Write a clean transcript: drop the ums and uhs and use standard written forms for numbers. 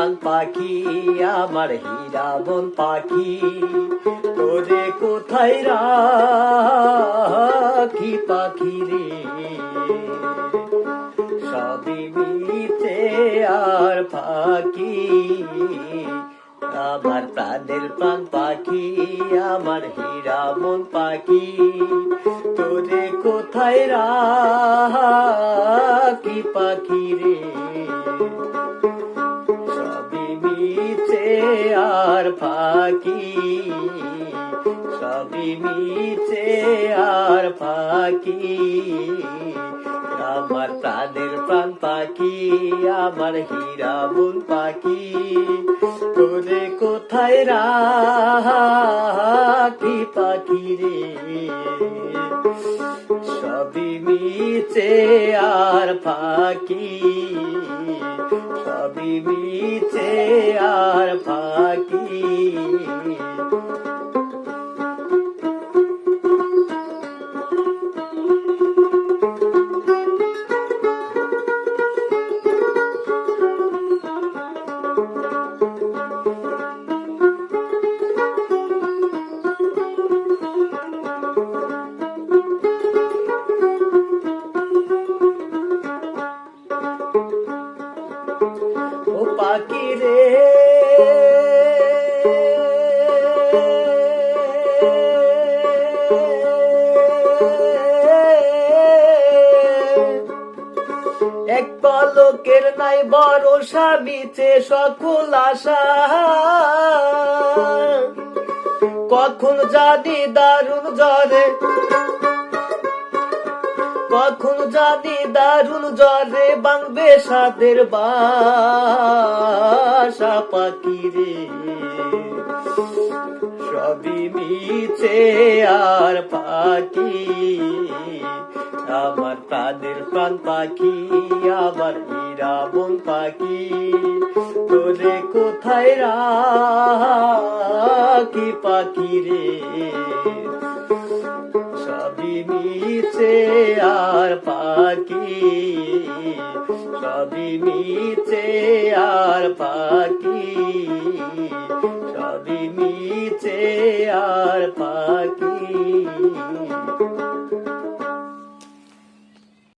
প্রাণ পাখি আমার হীরা মন পাখি, তোরে কোথায় রাখি পাখি রে। সবই মিছে আর ফাঁকি, আমার প্রাণের প্রাণ পাখি আমার হীরা মন পাখি, তোরে কোথায় রাখি পাখি রে। সবই মিছে আর ফাঁকি, সবই মিছে আর ফাঁকি, আমার প্রাণের প্রাণ পাখি আমার হীরা মন পাখি, তোরে কোথায় রাখি পাখি রে। সবই মিছে আর ফাঁকি, সবই মিছে আর ফাঁকি। ও পাখি রে এক পলকের নাই ভরসা, মিছে সকল আশা, কখন জানি দারুণ জ্বরে, কখন জানি দারুণ জ্বরে ভাঙবে সাদের বাসা পাখি রে। সবই মিছে আর ফাঁকি, আমার প্রাণের প্রাণ পাখি আমার হীরা মন পাখি, তোরে কোথায় রাখি পাখি রে। সবই মিছে আর ফাঁকি, সবই মিছে আর ফাঁকি, সবই মিছে আর ফাঁকি।